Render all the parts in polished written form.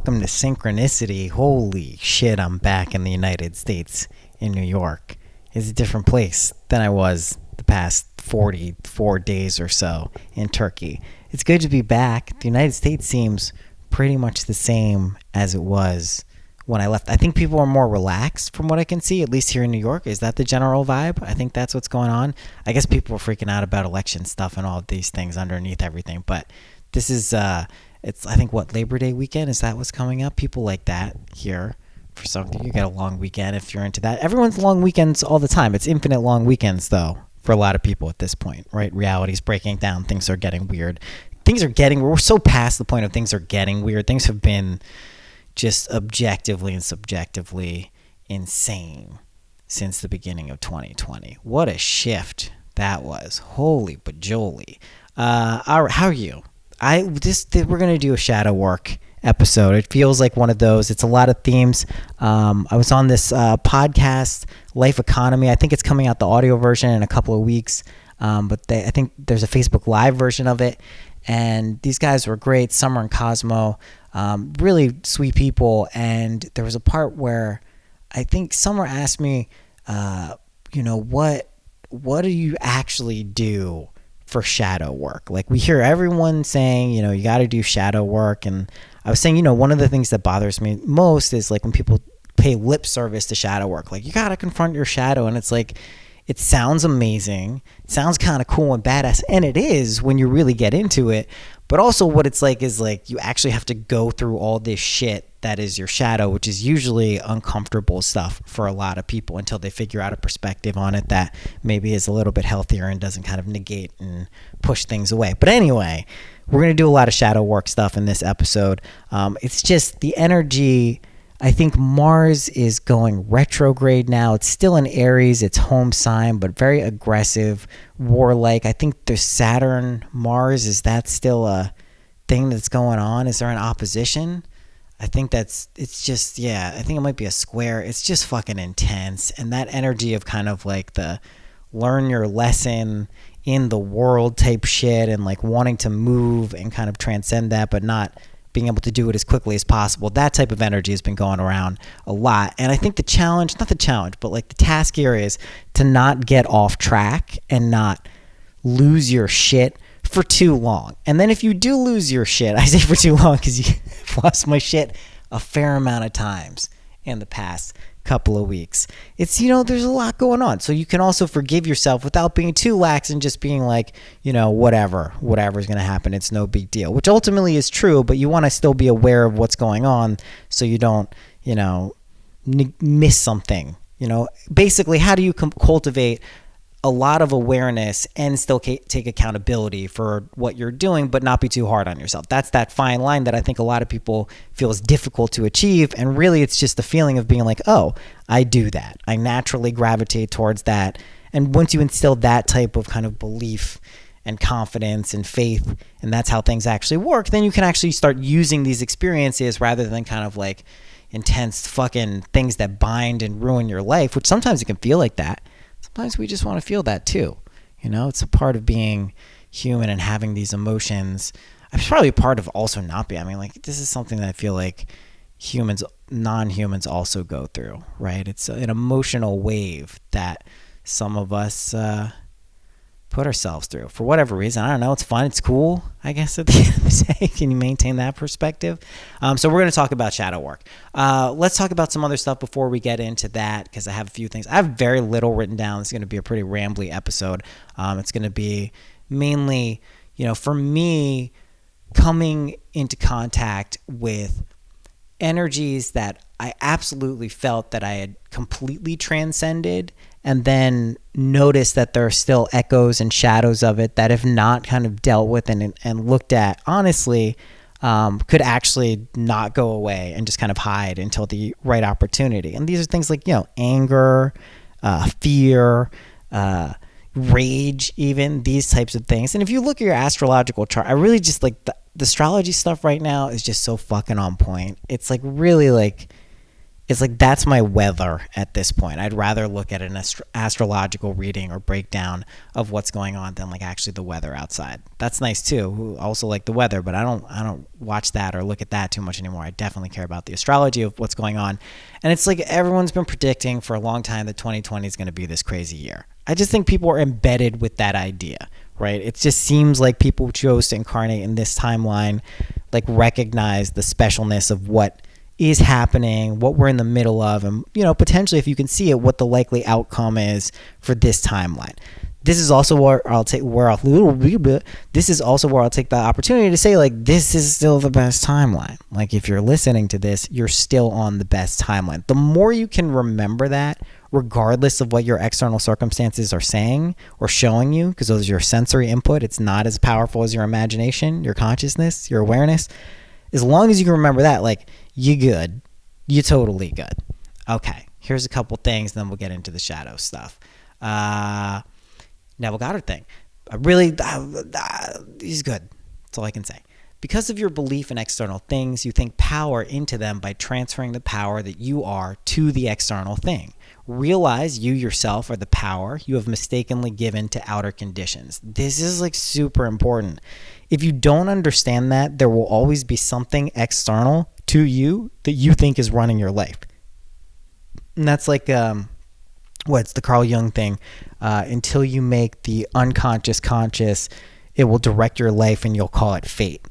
welcome to Synchronicity. Holy shit, I'm back in the United States, in New York. It's a different place than I was the past 44 days or so in Turkey. It's good to be back. The United States seems pretty much the same as it was when I left. I think people are more relaxed from what I can see, at least here in New York. Is that the general vibe? I think that's what's going on. I guess people are freaking out about election stuff and all of these things underneath everything, but this is it's, I think, what, Labor Day weekend? Is that what's coming up? People like that here. For something, you get a long weekend if you're into that. Everyone's long weekends all the time. It's infinite long weekends, though, for a lot of people at this point, right? Reality's breaking down. Things are getting weird. We're so past the point of things are getting weird. Things have been just objectively and subjectively insane since the beginning of 2020. What a shift that was. Holy bajoli. How are you? We're gonna do a shadow work episode. It feels like one of those. It's a lot of themes. I was on this podcast, Life Economy. I think it's coming out the audio version in a couple of weeks. But I think there's a Facebook Live version of it. And these guys were great, Summer and Cosmo, really sweet people. And there was a part where I think Summer asked me, what do you actually do for shadow work? Like, we hear everyone saying, you got to do shadow work. And I was saying, one of the things that bothers me most is like when people pay lip service to shadow work. Like, you got to confront your shadow. And it's like, it sounds amazing. It sounds kind of cool and badass. And it is when you really get into it. But also what it's like is like you actually have to go through all this shit that is your shadow, which is usually uncomfortable stuff for a lot of people until they figure out a perspective on it that maybe is a little bit healthier and doesn't kind of negate and push things away. But anyway, we're going to do a lot of shadow work stuff in this episode. It's just the energy. I think Mars is going retrograde now. It's still in Aries, its home sign, but very aggressive, warlike. I think the Saturn, Mars, is that still a thing that's going on? Is there an opposition? I think I think it might be a square. It's just fucking intense. And that energy of kind of like the learn your lesson in the world type shit and like wanting to move and kind of transcend that, but not being able to do it as quickly as possible. That type of energy has been going around a lot. And I think the task here is to not get off track and not lose your shit for too long. And then if you do lose your shit, I say for too long because I've lost my shit a fair amount of times in the past couple of weeks. It's, there's a lot going on. So you can also forgive yourself without being too lax and just being like, whatever's going to happen. It's no big deal, which ultimately is true, but you want to still be aware of what's going on so you don't, miss something. Basically, how do you cultivate a lot of awareness and still take accountability for what you're doing, but not be too hard on yourself? That's that fine line that I think a lot of people feel is difficult to achieve. And really, it's just the feeling of being like, oh, I do that. I naturally gravitate towards that. And once you instill that type of kind of belief and confidence and faith, and that's how things actually work, then you can actually start using these experiences rather than kind of like intense fucking things that bind and ruin your life, which sometimes it can feel like that. Sometimes we just want to feel that too. It's a part of being human and having these emotions. It's probably a part of also not being. I mean, like, this is something that I feel like non-humans also go through, right? It's an emotional wave that some of us put ourselves through for whatever reason. I don't know. It's fun. It's cool, I guess, at the end of the day. Can you maintain that perspective? So we're going to talk about shadow work. Let's talk about some other stuff before we get into that, because I have a few things. I have very little written down. It's going to be a pretty rambly episode. It's going to be mainly, for me, coming into contact with energies that I absolutely felt that I had completely transcended, and then notice that there are still echoes and shadows of it that, if not kind of dealt with and looked at honestly, could actually not go away and just kind of hide until the right opportunity. And these are things like, anger, fear, rage, even these types of things. And if you look at your astrological chart, I really just like the astrology stuff right now is just so fucking on point. It's like really like, It's like that's my weather at this point. I'd rather look at an astrological reading or breakdown of what's going on than like actually the weather outside. That's nice too. Also like the weather, but I don't watch that or look at that too much anymore. I definitely care about the astrology of what's going on. And it's like everyone's been predicting for a long time that 2020 is going to be this crazy year. I just think people are embedded with that idea, right? It just seems like people chose to incarnate in this timeline, like recognize the specialness of what is happening, what we're in the middle of, and potentially, if you can see it, what the likely outcome is for this timeline. This is also where I'll take this is also where I'll take the opportunity to say, like, this is still the best timeline. Like, if you're listening to this, you're still on the best timeline. The more you can remember that, regardless of what your external circumstances are saying or showing you, because those are your sensory input, it's not as powerful as your imagination, your consciousness, your awareness. As long as you can remember that, like, you good. You totally good. Okay, here's a couple things, then we'll get into the shadow stuff. Neville Goddard thing. He's good. That's all I can say. Because of your belief in external things, you think power into them by transferring the power that you are to the external thing. Realize you yourself are the power you have mistakenly given to outer conditions. This is like super important. If you don't understand that, there will always be something external to you that you think is running your life. And that's like, it's the Carl Jung thing. Until you make the unconscious conscious, it will direct your life and you'll call it fate.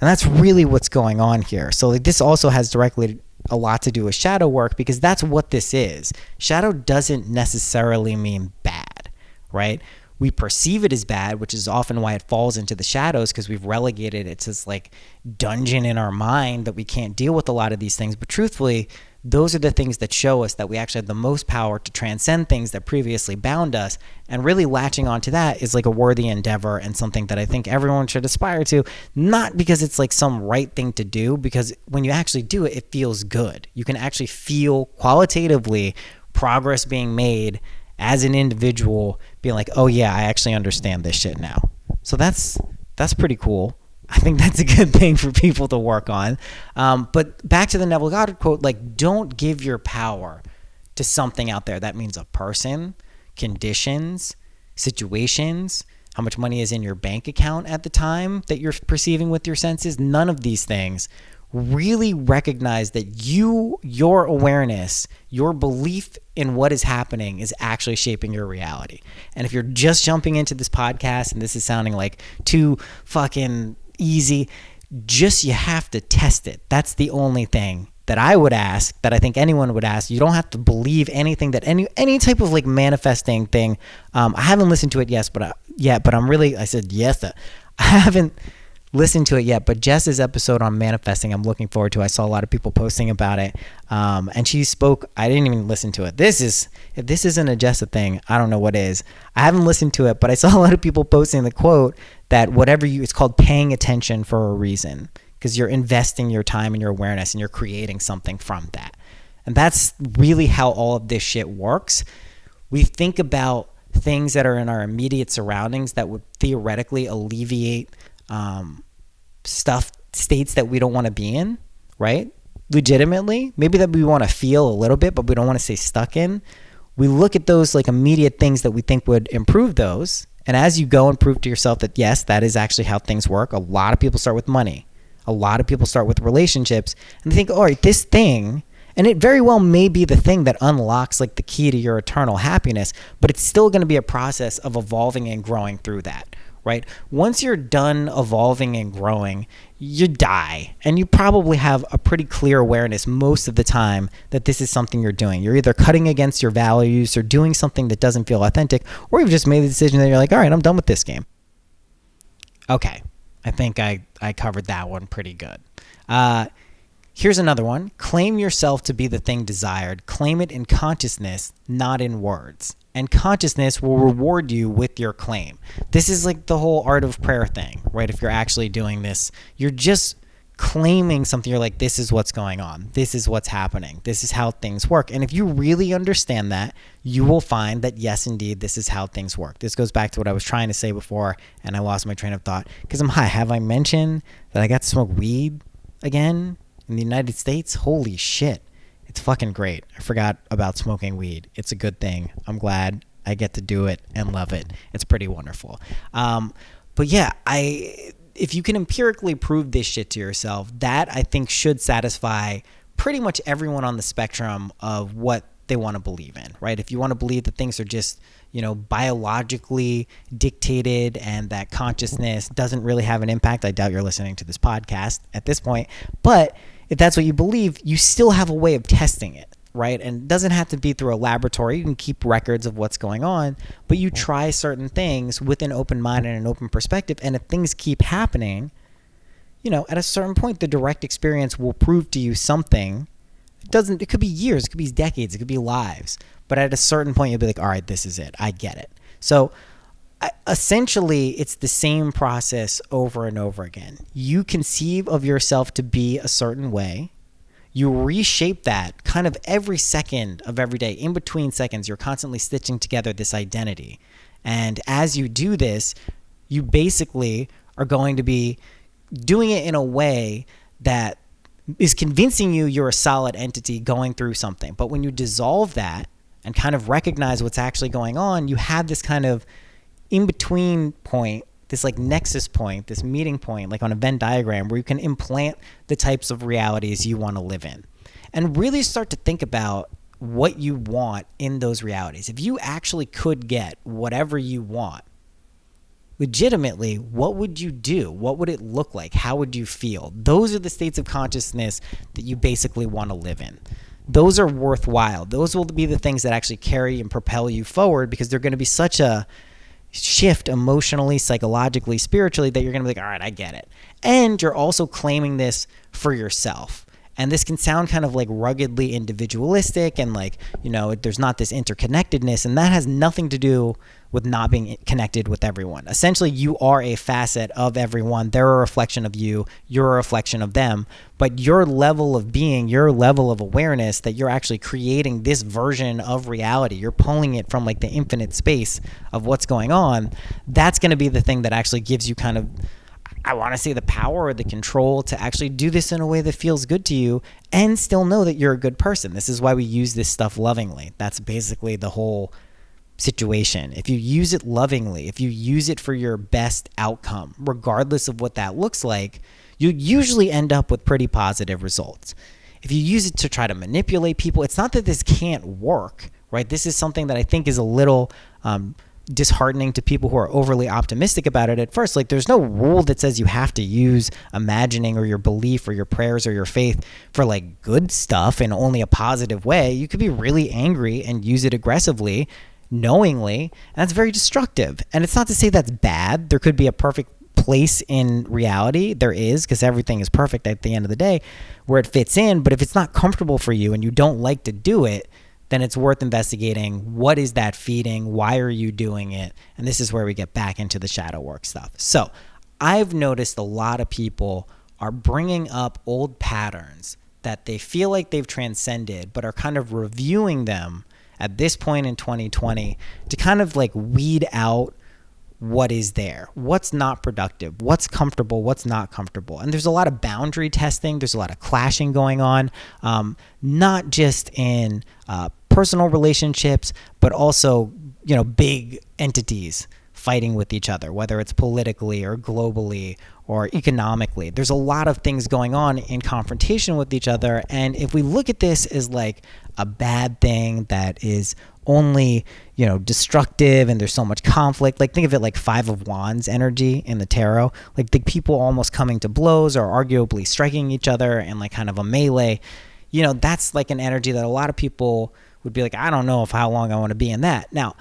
And that's really what's going on here. So like, this also has directly a lot to do with shadow work, because that's what this is. Shadow doesn't necessarily mean bad, right? We perceive it as bad, which is often why it falls into the shadows, because we've relegated it to this like dungeon in our mind that we can't deal with a lot of these things. But truthfully, those are the things that show us that we actually have the most power to transcend things that previously bound us. And really latching onto that is like a worthy endeavor and something that I think everyone should aspire to, not because it's like some right thing to do, because when you actually do it, it feels good. You can actually feel qualitatively progress being made as an individual, being like, oh yeah, I actually understand this shit now. So that's pretty cool. I think that's a good thing for people to work on. But back to the Neville Goddard quote, like, don't give your power to something out there. That means a person, conditions, situations, how much money is in your bank account at the time that you're perceiving with your senses. None of these things. Really recognize that your awareness, your belief in what is happening is actually shaping your reality. And if you're just jumping into this podcast and this is sounding like too fucking easy, you have to test it. That's the only thing that I would ask, that I think anyone would ask. You don't have to believe anything that any type of like manifesting thing. I haven't listened to it yet, but I'm really, I said yes. I haven't listened to it yet, but Jess's episode on manifesting, I'm looking forward to. I saw a lot of people posting about it. And she spoke, I didn't even listen to it. If this isn't a Jessa thing, I don't know what is. I haven't listened to it, but I saw a lot of people posting the quote that it's called paying attention for a reason, because you're investing your time and your awareness and you're creating something from that. And that's really how all of this shit works. We think about things that are in our immediate surroundings that would theoretically alleviate states that we don't want to be in, right? Legitimately, maybe that we want to feel a little bit, but we don't want to stay stuck in. We look at those like immediate things that we think would improve those. And as you go and prove to yourself that, yes, that is actually how things work. A lot of people start with money. A lot of people start with relationships and they think, all right, this thing, and it very well may be the thing that unlocks like the key to your eternal happiness, but it's still going to be a process of evolving and growing through that. Right? Once you're done evolving and growing, you die. And you probably have a pretty clear awareness most of the time that this is something you're doing. You're either cutting against your values or doing something that doesn't feel authentic, or you've just made the decision that you're like, all right, I'm done with this game. Okay. I think I covered that one pretty good. Here's another one. Claim yourself to be the thing desired. Claim it in consciousness, not in words. And consciousness will reward you with your claim. This is like the whole art of prayer thing, right? If you're actually doing this, you're just claiming something. You're like, this is what's going on. This is what's happening. This is how things work. And if you really understand that, you will find that, yes, indeed, this is how things work. This goes back to what I was trying to say before, and I lost my train of thought because I'm high. Have I mentioned that I got to smoke weed again in the United States? Holy shit. It's fucking great. I forgot about smoking weed. It's a good thing. I'm glad I get to do it and love it. It's pretty wonderful. But yeah, if you can empirically prove this shit to yourself, that I think should satisfy pretty much everyone on the spectrum of what they want to believe in, right? If you want to believe that things are just, biologically dictated and that consciousness doesn't really have an impact, I doubt you're listening to this podcast at this point. But if that's what you believe, you still have a way of testing it, right? And it doesn't have to be through a laboratory. You can keep records of what's going on, but you try certain things with an open mind and an open perspective. And if things keep happening, at a certain point, the direct experience will prove to you something. It could be years, it could be decades, it could be lives. But at a certain point, you'll be like, all right, this is it. I get it. So essentially, it's the same process over and over again. You conceive of yourself to be a certain way. You reshape that kind of every second of every day. In between seconds, you're constantly stitching together this identity. And as you do this, you basically are going to be doing it in a way that is convincing you're a solid entity going through something. But when you dissolve that and kind of recognize what's actually going on, you have this kind of in-between point, this like nexus point, this meeting point, like on a Venn diagram, where you can implant the types of realities you want to live in and really start to think about what you want in those realities. If you actually could get whatever you want, legitimately, what would you do? What would it look like? How would you feel? Those are the states of consciousness that you basically want to live in. Those are worthwhile. Those will be the things that actually carry and propel you forward, because they're going to be such a shift emotionally, psychologically, spiritually, that you're going to be like, all right, I get it. And you're also claiming this for yourself. And this can sound kind of like ruggedly individualistic and like, there's not this interconnectedness, and that has nothing to do with not being connected with everyone. Essentially, you are a facet of everyone. They're a reflection of you. You're a reflection of them. But your level of being, your level of awareness that you're actually creating this version of reality, you're pulling it from like the infinite space of what's going on, that's going to be the thing that actually gives you kind of, I want to say, the power or the control to actually do this in a way that feels good to you and still know that you're a good person. This is why we use this stuff lovingly. That's basically the whole situation. If you use it lovingly, if you use it for your best outcome, regardless of what that looks like, you usually end up with pretty positive results. If you use it to try to manipulate people, it's not that this can't work, right? This is something that I think is a little disheartening to people who are overly optimistic about it at first. Like, there's no rule that says you have to use imagining or your belief or your prayers or your faith for like good stuff in only a positive way. You could be really angry and use it aggressively, knowingly, and that's very destructive. And it's not to say that's bad. There could be a perfect place in reality. There is, because everything is perfect at the end of the day, where it fits in. But if it's not comfortable for you and you don't like to do it, then it's worth investigating. What is that feeding? Why are you doing it? And this is where we get back into the shadow work stuff. So I've noticed a lot of people are bringing up old patterns that they feel like they've transcended, but are kind of reviewing them at this point in 2020 to kind of like weed out what is there, what's not productive, what's comfortable, what's not comfortable. And there's a lot of boundary testing. There's a lot of clashing going on, not just in personal relationships, but also, big entities fighting with each other, whether it's politically or globally or economically. There's a lot of things going on in confrontation with each other. And if we look at this as like a bad thing that is only, destructive and there's so much conflict, like think of it like Five of Wands energy in the tarot, like the people almost coming to blows or arguably striking each other and like kind of a melee, that's like an energy that a lot of people would be like, I don't know if how long I want to be in that. Now,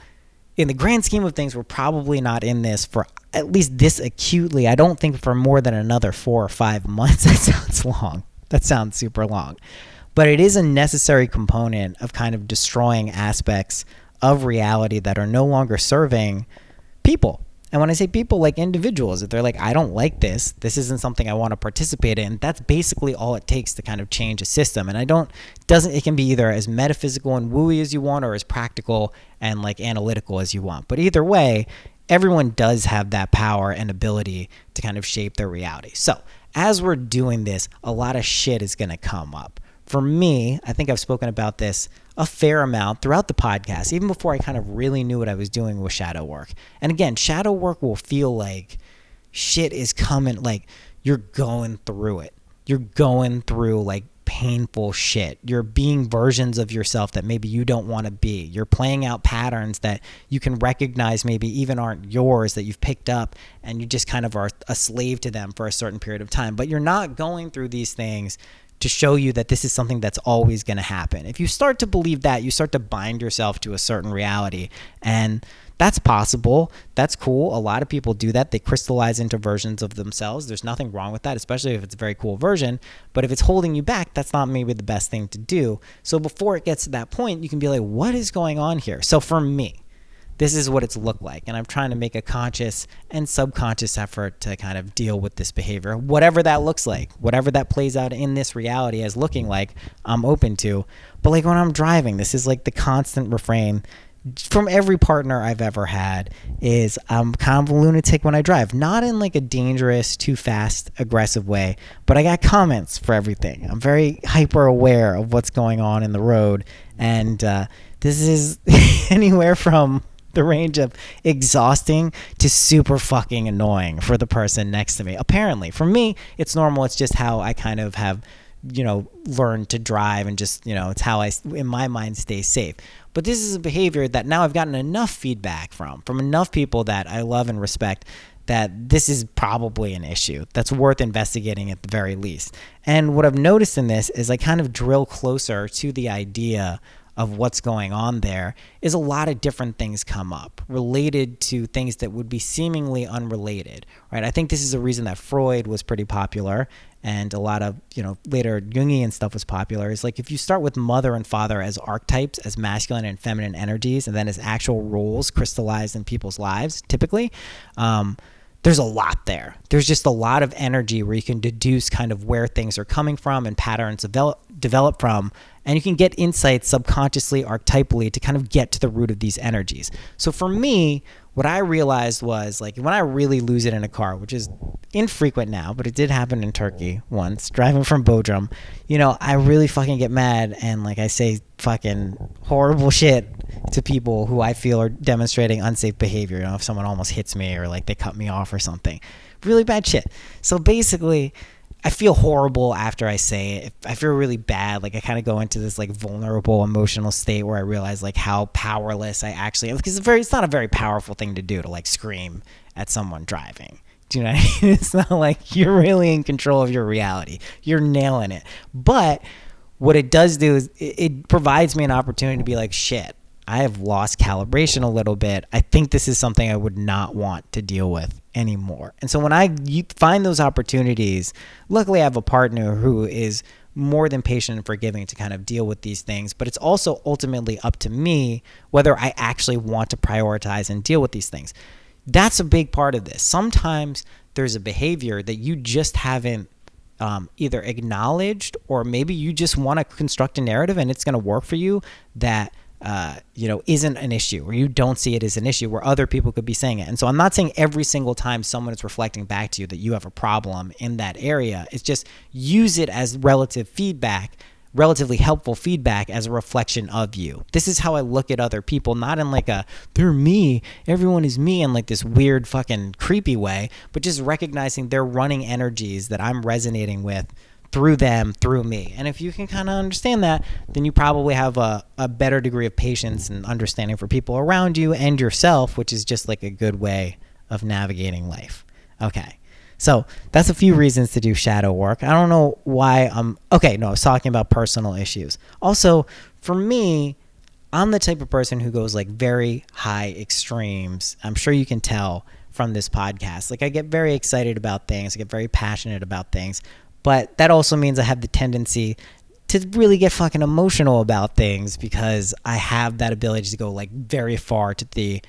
in the grand scheme of things, we're probably not in this for at least this acutely. I don't think for more than another 4 or 5 months. That sounds long. That sounds super long. But it is a necessary component of kind of destroying aspects of reality that are no longer serving people. And when I say people, like individuals, if they're like, I don't like this isn't something I want to participate in, that's basically all it takes to kind of change a system. And it can be either as metaphysical and wooey as you want or as practical and like analytical as you want. But either way, everyone does have that power and ability to kind of shape their reality. So as we're doing this, a lot of shit is going to come up, for me, I think I've spoken about this a fair amount throughout the podcast, even before I kind of really knew what I was doing with shadow work. And again, shadow work will feel like shit is coming, like you're going through it. You're going through like painful shit. You're being versions of yourself that maybe you don't want to be. You're playing out patterns that you can recognize maybe even aren't yours, that you've picked up, and you just kind of are a slave to them for a certain period of time. But you're not going through these things to show you that this is something that's always going to happen. If you start to believe that, you start to bind yourself to a certain reality, and that's possible. That's cool. A lot of people do that. They crystallize into versions of themselves. There's nothing wrong with that, especially if it's a very cool version. But if it's holding you back, that's not maybe the best thing to do. So before it gets to that point, you can be like, what is going on here? So for me, this is what it's looked like. And I'm trying to make a conscious and subconscious effort to kind of deal with this behavior, whatever that looks like, whatever that plays out in this reality as looking like, I'm open to. But like when I'm driving, this is like the constant refrain from every partner I've ever had is I'm kind of a lunatic when I drive, not in like a dangerous, too fast, aggressive way, but I got comments for everything. I'm very hyper aware of what's going on in the road. And this is anywhere from the range of exhausting to super fucking annoying for the person next to me. Apparently, for me, it's normal. It's just how I kind of have, learned to drive, and just, it's how I, in my mind, stay safe. But this is a behavior that now I've gotten enough feedback from enough people that I love and respect, that this is probably an issue that's worth investigating at the very least. And what I've noticed in this is I kind of drill closer to the idea of what's going on there, is a lot of different things come up related to things that would be seemingly unrelated, right? I think this is a reason that Freud was pretty popular, and a lot of, later Jungian stuff was popular. Is like if you start with mother and father as archetypes, as masculine and feminine energies, and then as actual roles crystallized in people's lives, typically, there's a lot there. There's just a lot of energy where you can deduce kind of where things are coming from and patterns develop from, and you can get insights subconsciously, archetypally, to kind of get to the root of these energies. So for me, what I realized was, like, when I really lose it in a car, which is infrequent now, but it did happen in Turkey once, driving from Bodrum, I really fucking get mad, and like I say fucking horrible shit to people who I feel are demonstrating unsafe behavior. If someone almost hits me, or like they cut me off or something, really bad shit. So basically, I feel horrible after I say it. I feel really bad. Like I kind of go into this like vulnerable emotional state where I realize like how powerless I actually am, because it's not a very powerful thing to do, to like scream at someone driving. Do you know what I mean? It's not like you're really in control of your reality. You're nailing it. But what it does do is it provides me an opportunity to be like, shit, I have lost calibration a little bit. I think this is something I would not want to deal with anymore. And so when I find those opportunities, luckily I have a partner who is more than patient and forgiving to kind of deal with these things. But it's also ultimately up to me whether I actually want to prioritize and deal with these things. That's a big part of this. Sometimes there's a behavior that you just haven't either acknowledged, or maybe you just want to construct a narrative and it's going to work for you that isn't an issue, or you don't see it as an issue where other people could be saying it. And so I'm not saying every single time someone is reflecting back to you that you have a problem in that area. It's just use it as relatively helpful feedback, as a reflection of you. This is how I look at other people, not in like they're me, everyone is me, in like this weird fucking creepy way, but just recognizing they're running energies that I'm resonating with through them, through me. And if you can kind of understand that, then you probably have a better degree of patience and understanding for people around you and yourself, which is just like a good way of navigating life. Okay. So that's a few reasons to do shadow work. I don't know why I was talking about personal issues. Also, for me, I'm the type of person who goes like very high extremes. I'm sure you can tell from this podcast. Like I get very excited about things. I get very passionate about things. But that also means I have the tendency to really get fucking emotional about things, because I have that ability to go like very far to the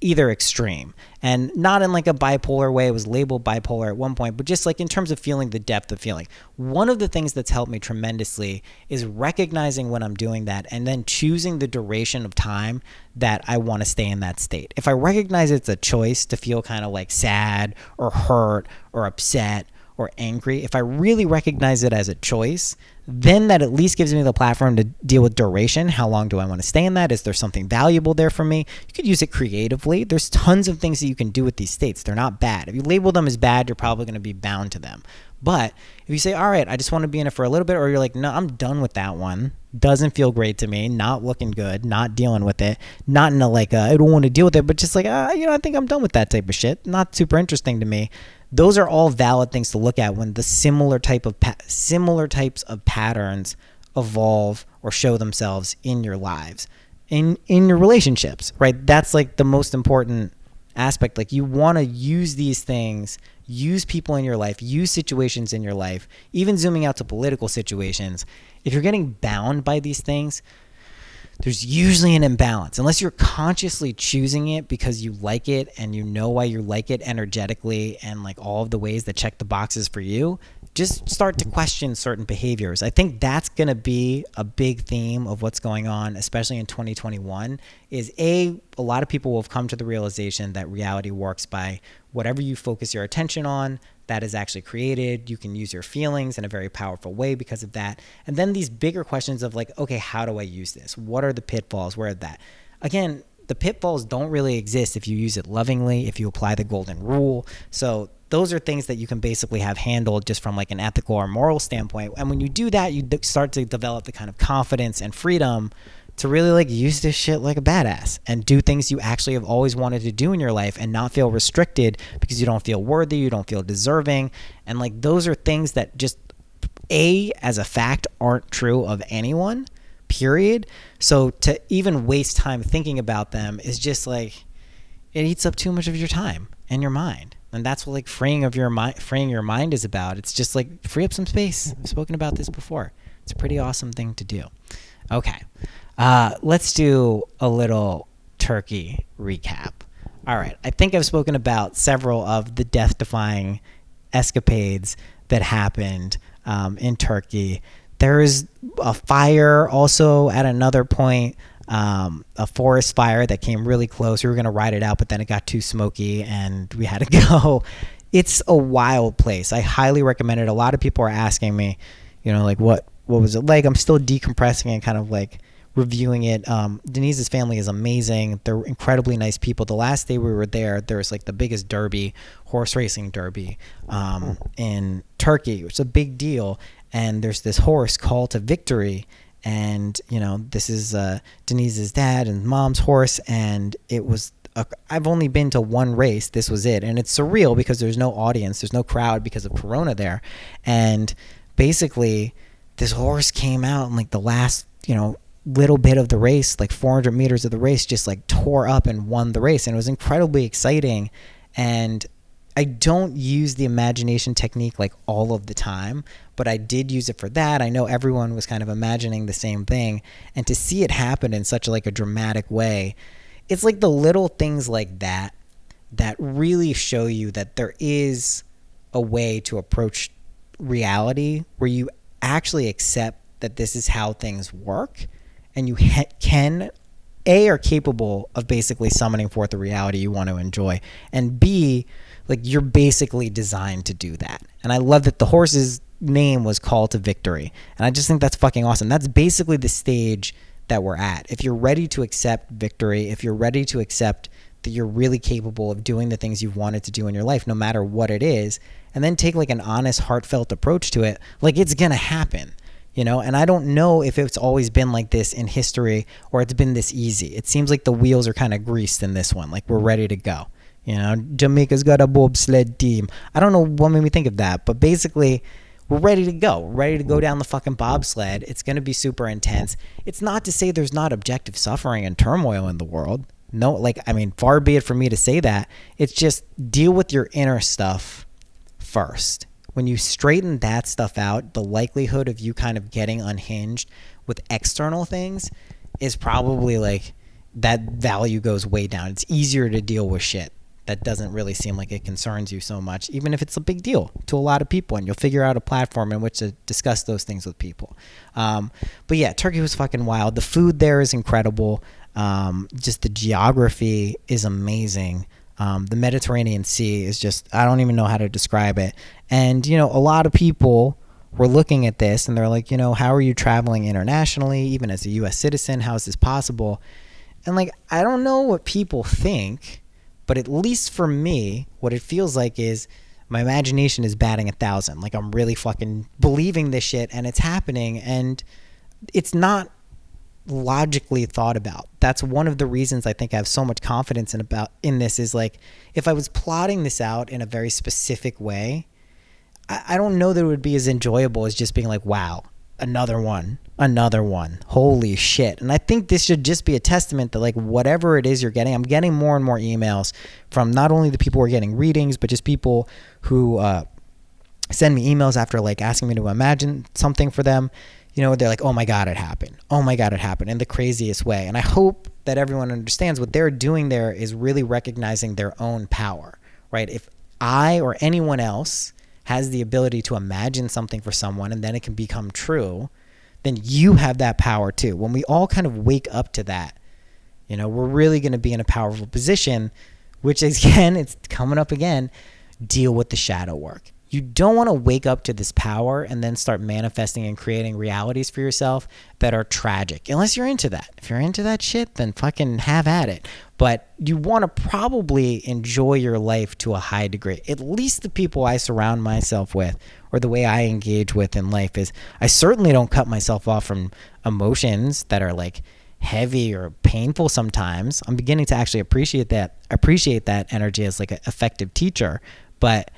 either extreme, and not in like a bipolar way. It was labeled bipolar at one point, but just like in terms of feeling the depth of feeling. One of the things that's helped me tremendously is recognizing when I'm doing that, and then choosing the duration of time that I want to stay in that state. If I recognize it's a choice to feel kind of like sad or hurt or upset or angry, if I really recognize it as a choice, then that at least gives me the platform to deal with duration. How long do I want to stay in that? Is there something valuable there for me? You could use it creatively. There's tons of things that you can do with these states. They're not bad. If you label them as bad, you're probably going to be bound to them. But if you say, all right, I just want to be in it for a little bit, or you're like, no, I'm done with that one. Doesn't feel great to me. Not looking good. Not dealing with it. Not in a like, I don't want to deal with it, but just like, I think I'm done with that type of shit. Not super interesting to me. Those are all valid things to look at when the similar types of patterns evolve or show themselves in your lives, in your relationships, right? That's like the most important aspect. Like, you want to use these things, use people in your life, use situations in your life, even zooming out to political situations. If you're getting bound by these things, there's usually an imbalance. Unless you're consciously choosing it because you like it and you know why you like it energetically and like all of the ways that check the boxes for you, just start to question certain behaviors. I think that's going to be a big theme of what's going on, especially in 2021, is a lot of people will have come to the realization that reality works by whatever you focus your attention on, that is actually created. You can use your feelings in a very powerful way because of that. And then these bigger questions of like, okay, how do I use this? What are the pitfalls? Where are that? Again, the pitfalls don't really exist if you use it lovingly, if you apply the golden rule. So those are things that you can basically have handled just from like an ethical or moral standpoint. And when you do that, you start to develop the kind of confidence and freedom to really like use this shit like a badass and do things you actually have always wanted to do in your life and not feel restricted because you don't feel worthy, you don't feel deserving. And like, those are things that just as a fact aren't true of anyone, period. So to even waste time thinking about them is just like, it eats up too much of your time and your mind. And that's what like freeing your mind is about. It's just like, free up some space. I've spoken about this before. It's a pretty awesome thing to do. Okay. Let's do a little Turkey recap. All right. I think I've spoken about several of the death-defying escapades that happened in Turkey. There is a fire also at another point, a forest fire that came really close. We were going to ride it out, but then it got too smoky and we had to go. It's a wild place. I highly recommend it. A lot of people are asking me, like what was it like? I'm still decompressing and kind of like reviewing it. Denise's family is amazing. They're incredibly nice people. The last day we were there was like the biggest derby, horse racing derby, in Turkey. It's a big deal. And there's this horse, Call to Victory. And, this is Denise's dad and mom's horse. And it was, I've only been to one race. This was it. And it's surreal because there's no audience. There's no crowd because of Corona there. And basically this horse came out and like the last, little bit of the race, like 400 meters of the race, just like tore up and won the race. And it was incredibly exciting. And I don't use the imagination technique like all of the time, but I did use it for that. I know everyone was kind of imagining the same thing, and to see it happen in such like a dramatic way, it's like the little things like that really show you that there is a way to approach reality where you actually accept that this is how things work. And you are capable of basically summoning forth the reality you want to enjoy. And B, like, you're basically designed to do that. And I love that the horse's name was Call to Victory. And I just think that's fucking awesome. That's basically the stage that we're at. If you're ready to accept victory, if you're ready to accept that you're really capable of doing the things you've wanted to do in your life, no matter what it is, and then take like an honest, heartfelt approach to it, like, it's going to happen. And I don't know if it's always been like this in history or it's been this easy. It seems like the wheels are kind of greased in this one. Like, we're ready to go. Jamaica's got a bobsled team. I don't know what made me think of that, but basically we're ready to go. We're ready to go down the fucking bobsled. It's going to be super intense. It's not to say there's not objective suffering and turmoil in the world. No, far be it for me to say that. It's just deal with your inner stuff first. When you straighten that stuff out, the likelihood of you kind of getting unhinged with external things is probably like, that value goes way down. It's easier to deal with shit that doesn't really seem like it concerns you so much, even if it's a big deal to a lot of people, and you'll figure out a platform in which to discuss those things with people. But yeah, Turkey was fucking wild. The food there is incredible. Just the geography is amazing. The Mediterranean Sea is just, I don't even know how to describe it. And, a lot of people were looking at this and they're like, how are you traveling internationally, even as a US citizen? How is this possible? And like, I don't know what people think, but at least for me, what it feels like is my imagination is batting 1,000. Like, I'm really fucking believing this shit and it's happening, and it's not logically thought about. That's one of the reasons I think I have so much confidence in this is like, if I was plotting this out in a very specific way, I don't know that it would be as enjoyable as just being like, wow, another one, holy shit. And I think this should just be a testament that like whatever it is you're getting, I'm getting more and more emails from not only the people who are getting readings, but just people who send me emails after like asking me to imagine something for them. They're like, oh my God, it happened in the craziest way. And I hope that everyone understands what they're doing there is really recognizing their own power, right? If I or anyone else has the ability to imagine something for someone and then it can become true, then you have that power too. When we all kind of wake up to that, we're really going to be in a powerful position, which is, again, it's coming up again, deal with the shadow work. You don't want to wake up to this power and then start manifesting and creating realities for yourself that are tragic, unless you're into that. If you're into that shit, then fucking have at it. But you want to probably enjoy your life to a high degree. At least the people I surround myself with, or the way I engage with in life, is I certainly don't cut myself off from emotions that are like heavy or painful sometimes. I'm beginning to actually appreciate that energy as like an effective teacher. But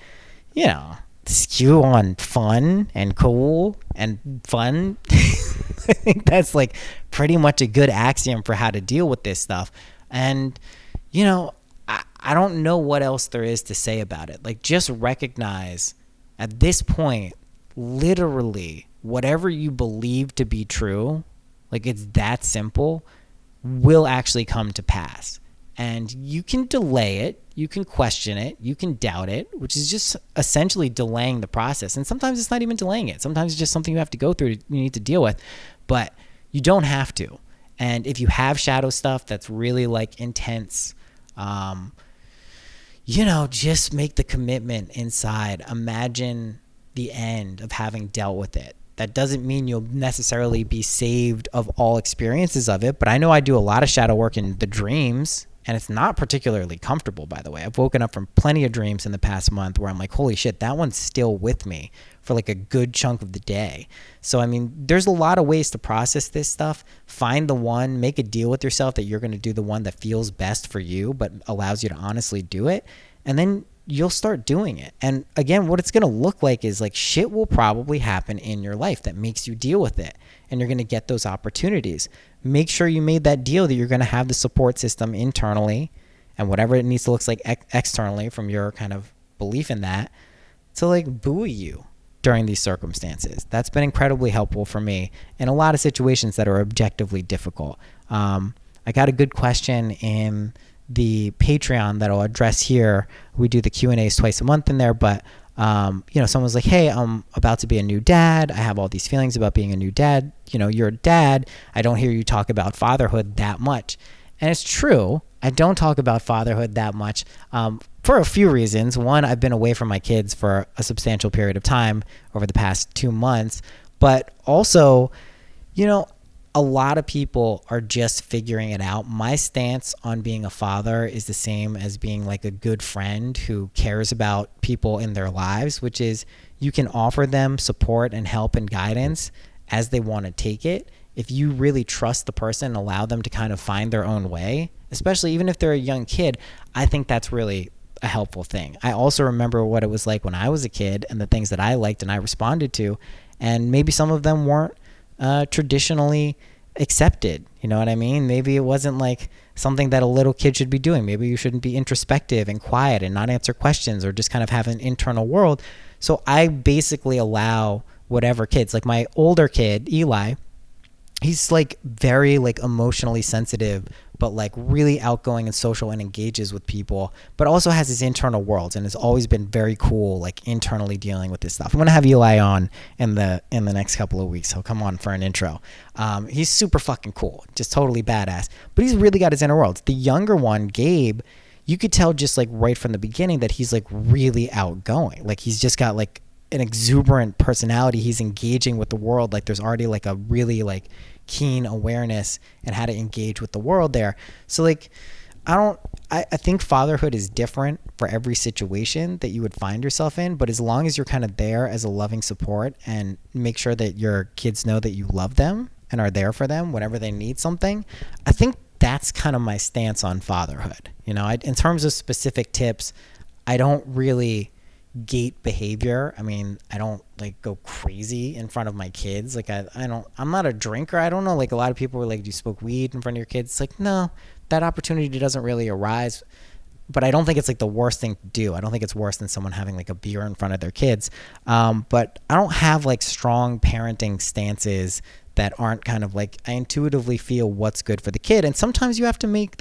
skew on fun and cool and fun. I think that's like pretty much a good axiom for how to deal with this stuff. And, I don't know what else there is to say about it. Like, just recognize at this point, literally, whatever you believe to be true, like it's that simple, will actually come to pass. And you can delay it, you can question it, you can doubt it, which is just essentially delaying the process. And sometimes it's not even delaying it. Sometimes it's just something you have to go through, you need to deal with. But you don't have to. And if you have shadow stuff that's really like intense, just make the commitment inside. Imagine the end of having dealt with it. That doesn't mean you'll necessarily be saved of all experiences of it. But I know I do a lot of shadow work in the dreams. And it's not particularly comfortable, by the way. I've woken up from plenty of dreams in the past month where I'm like, holy shit, that one's still with me for like a good chunk of the day. So, I mean, there's a lot of ways to process this stuff. Find the one, make a deal with yourself that you're going to do the one that feels best for you, but allows you to honestly do it. And then you'll start doing it. And again, what it's going to look like is like shit will probably happen in your life that makes you deal with it. And you're going to get those opportunities. Make sure you made that deal that you're going to have the support system internally and whatever it needs to look like externally from your kind of belief in that to like buoy you during these circumstances. That's been incredibly helpful for me in a lot of situations that are objectively difficult. I got a good question in the Patreon that I'll address here. We do the Q&As twice a month in there, but someone was like, hey, I'm about to be a new dad. I have all these feelings about being a new dad. You're a dad. I don't hear you talk about fatherhood that much. And it's true. I don't talk about fatherhood that much for a few reasons. One, I've been away from my kids for a substantial period of time over the past 2 months. But also, a lot of people are just figuring it out. My stance on being a father is the same as being like a good friend who cares about people in their lives, which is you can offer them support and help and guidance as they want to take it. If you really trust the person and allow them to kind of find their own way, especially even if they're a young kid, I think that's really a helpful thing. I also remember what it was like when I was a kid and the things that I liked and I responded to, and maybe some of them weren't traditionally accepted. You know what I mean? Maybe it wasn't like something that a little kid should be doing. Maybe you shouldn't be introspective and quiet and not answer questions or just kind of have an internal world. So I basically allow whatever kids, like my older kid, Eli, he's like very like emotionally sensitive, but like really outgoing and social and engages with people, but also has his internal worlds and has always been very cool, like internally dealing with this stuff. I'm going to have Eli on in the next couple of weeks. He'll come on for an intro. He's super fucking cool, just totally badass, but he's really got his inner worlds. The younger one, Gabe, you could tell just like right from the beginning that he's like really outgoing. Like he's just got like an exuberant personality. He's engaging with the world. Like there's already like a really like keen awareness and how to engage with the world there. So like I think fatherhood is different for every situation that you would find yourself in, but as long as you're kind of there as a loving support and make sure that your kids know that you love them and are there for them whenever they need something, I think that's kind of my stance on fatherhood. You know, in terms of specific tips, I don't really gate behavior. I mean, I don't like go crazy in front of my kids. Like I'm not a drinker. I don't know. Like a lot of people were like, do you smoke weed in front of your kids? It's like, no, that opportunity doesn't really arise. But I don't think it's like the worst thing to do. I don't think it's worse than someone having like a beer in front of their kids. But I don't have like strong parenting stances that aren't kind of like, I intuitively feel what's good for the kid. And sometimes you have to make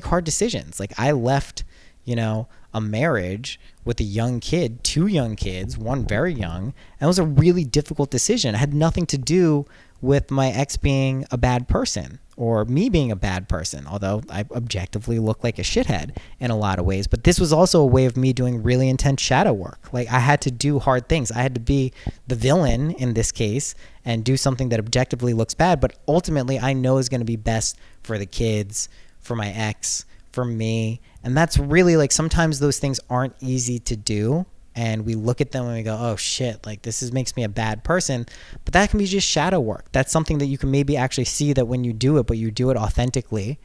hard decisions. Like I left, you know, a marriage with a young kid, 2 young kids, one very young, and it was a really difficult decision. It had nothing to do with my ex being a bad person or me being a bad person, although I objectively look like a shithead in a lot of ways. But this was also a way of me doing really intense shadow work. Like I had to do hard things. I had to be the villain in this case and do something that objectively looks bad, but ultimately I know is going to be best for the kids, for my ex, for me. And that's really like, sometimes those things aren't easy to do. And we look at them and we go, oh shit, like makes me a bad person. But that can be just shadow work. That's something that you can maybe actually see that when you do it, but you do it authentically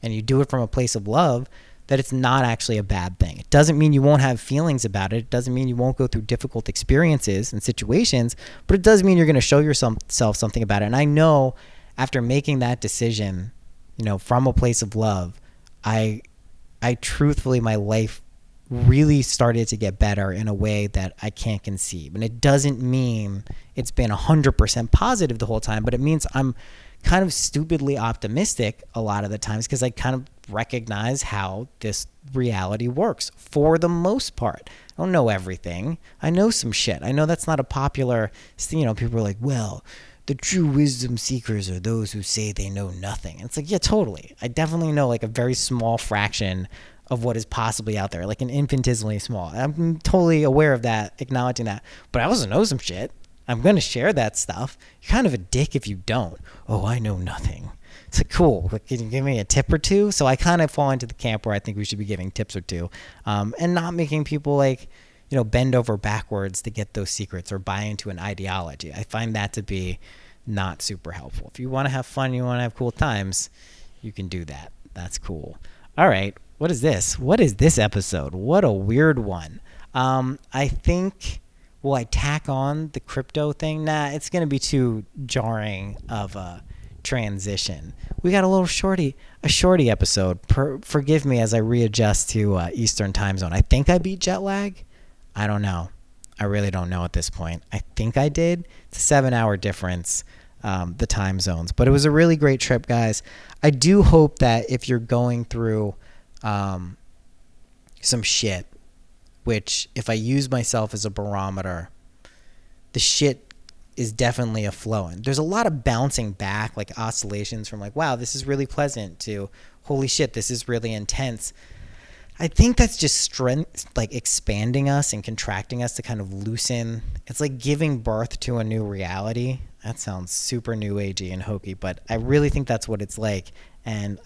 and you do it from a place of love, that it's not actually a bad thing. It doesn't mean you won't have feelings about it. It doesn't mean you won't go through difficult experiences and situations, but it does mean you're going to show yourself something about it. And I know after making that decision, you know, from a place of love, I truthfully, my life really started to get better in a way that I can't conceive. And it doesn't mean it's been 100% positive the whole time, but it means I'm kind of stupidly optimistic a lot of the times because I kind of recognize how this reality works for the most part. I don't know everything. I know some shit. I know that's not a popular, you know, people are like, well, the true wisdom seekers are those who say they know nothing. And it's like, yeah, totally. I definitely know like a very small fraction of what is possibly out there, like an infinitesimally small. I'm totally aware of that, acknowledging that. But I also know some shit. I'm going to share that stuff. You're kind of a dick if you don't. Oh, I know nothing. It's like, cool. Like, can you give me a tip or two? So I kind of fall into the camp where I think we should be giving tips or two, and not making people like, you know, bend over backwards to get those secrets or buy into an ideology. I find that to be not super helpful. If you want to have fun, you want to have cool times, you can do that. That's cool. All right. What is this? What is this episode? What a weird one. I think, will I tack on the crypto thing? Nah, it's going to be too jarring of a transition. We got a shorty episode. Forgive me as I readjust to Eastern time zone. I think I beat jet lag. I don't know. I really don't know at this point. I think I did. It's a 7-hour difference, the time zones. But it was a really great trip, guys. I do hope that if you're going through some shit, which if I use myself as a barometer, the shit is definitely a flowing. There's a lot of bouncing back, like oscillations from like, wow, this is really pleasant to holy shit, this is really intense. I think that's just strength, like expanding us and contracting us to kind of loosen. It's like giving birth to a new reality. That sounds super new agey and hokey, but I really think that's what it's like. And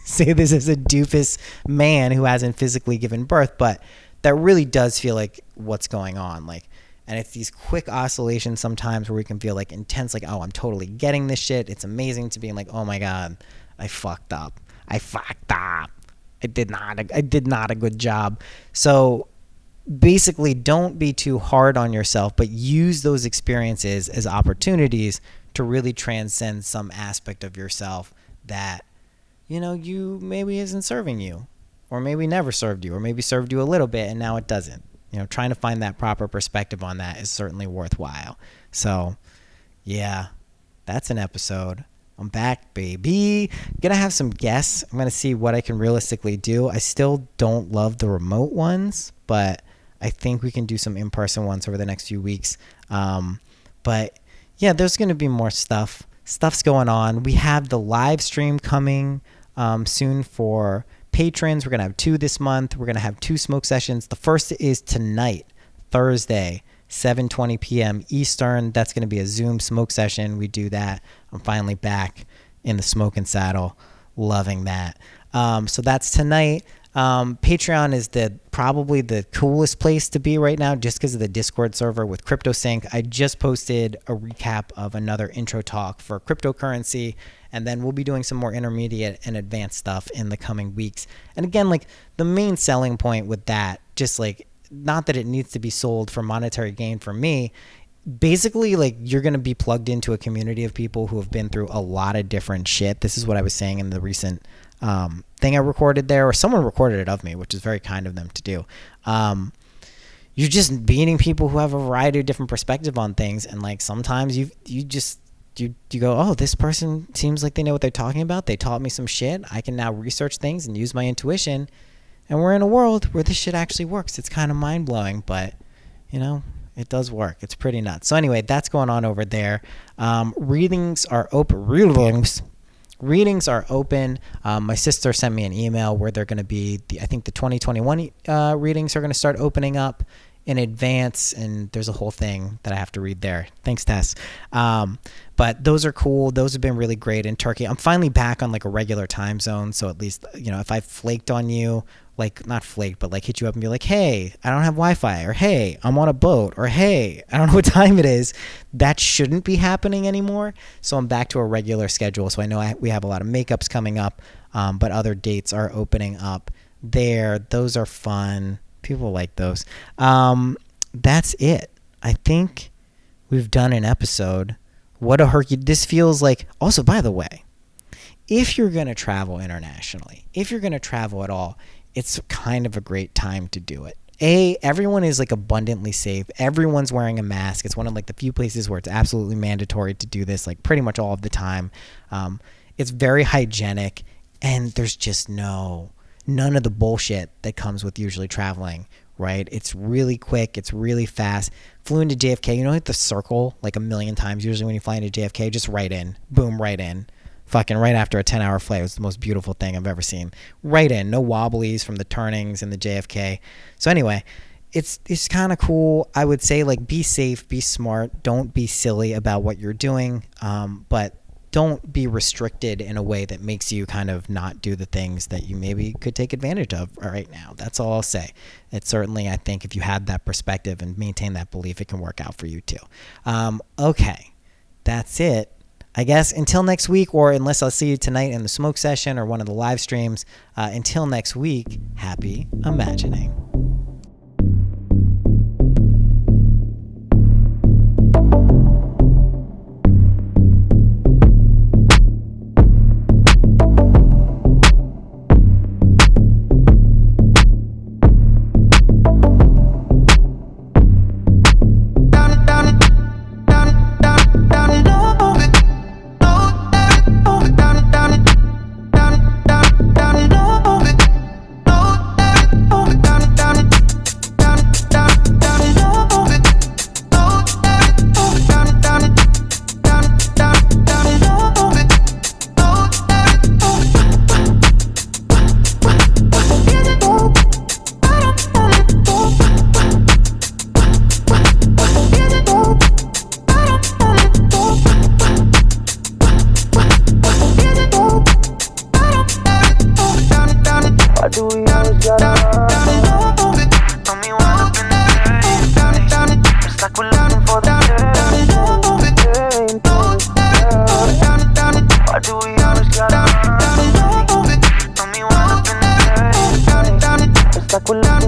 say this as a doofus man who hasn't physically given birth, but that really does feel like what's going on. Like, and it's these quick oscillations sometimes where we can feel like intense, like, oh, I'm totally getting this shit. It's amazing to being like, oh my God, I fucked up. I did not a good job. So basically don't be too hard on yourself, but use those experiences as opportunities to really transcend some aspect of yourself that, you know, you maybe isn't serving you, or maybe never served you, or maybe served you a little bit and now it doesn't. You know, trying to find that proper perspective on that is certainly worthwhile. So yeah, that's an episode. I'm back, baby. Gonna have some guests. I'm gonna see what I can realistically do. I still don't love the remote ones, but I think we can do some in-person ones over the next few weeks. But yeah, there's gonna be more stuff. Stuff's going on. We have the live stream coming soon for patrons. We're gonna have 2 this month. We're gonna have 2 smoke sessions. The first is tonight, Thursday, 7:20 p.m. Eastern. That's going to be a Zoom smoke session. We do that. I'm finally back in the smoking saddle. Loving that. So that's tonight. Patreon is probably the coolest place to be right now just because of the Discord server with CryptoSync. I just posted a recap of another intro talk for cryptocurrency, and then we'll be doing some more intermediate and advanced stuff in the coming weeks. And again, like the main selling point with that, just like not that it needs to be sold for monetary gain for me, basically like you're going to be plugged into a community of people who have been through a lot of different shit. This is what I was saying in the recent thing I recorded there, or someone recorded it of me, which is very kind of them to do. You're just meeting people who have a variety of different perspective on things, and like sometimes you go, oh, this person seems like they know what they're talking about. They taught me some shit. I can now research things and use my intuition, and we're in a world where this shit actually works. It's kind of mind-blowing, but you know, it does work. It's pretty nuts. So anyway, that's going on over there. Readings are open. Readings are open. My sister sent me an email where they're going to be, I think the 2021 readings are going to start opening up in advance, and there's a whole thing that I have to read there. Thanks, Tess. But those are cool. Those have been really great in Turkey. I'm finally back on like a regular time zone, so at least, you know, if I flaked on you, like not flaked, but like hit you up and be like, hey, I don't have Wi-Fi, or hey, I'm on a boat, or hey, I don't know what time it is, that shouldn't be happening anymore. So I'm back to a regular schedule. So I know we have a lot of makeups coming up, but other dates are opening up there. Those are fun. People like those. That's it. I think we've done an episode. What a herky. This feels like, also, by the way, if you're going to travel internationally, if you're going to travel at all, it's kind of a great time to do it. Everyone is like abundantly safe. Everyone's wearing a mask. It's one of like the few places where it's absolutely mandatory to do this, like pretty much all of the time. It's very hygienic, and there's just none of the bullshit that comes with usually traveling, right? It's really quick. It's really fast. Flew into JFK. You know, hit the circle like a million times usually when you fly into JFK, just right in. Boom, right in. Fucking right after a 10-hour flight. It was the most beautiful thing I've ever seen. Right in. No wobblies from the turnings in the JFK. So anyway, it's kind of cool. I would say, like, be safe, be smart. Don't be silly about what you're doing. But don't be restricted in a way that makes you kind of not do the things that you maybe could take advantage of right now. That's all I'll say. It's certainly, I think, if you have that perspective and maintain that belief, it can work out for you too. Okay. That's it. I guess until next week, or unless I'll see you tonight in the smoke session or one of the live streams, until next week, happy imagining. Espectacular.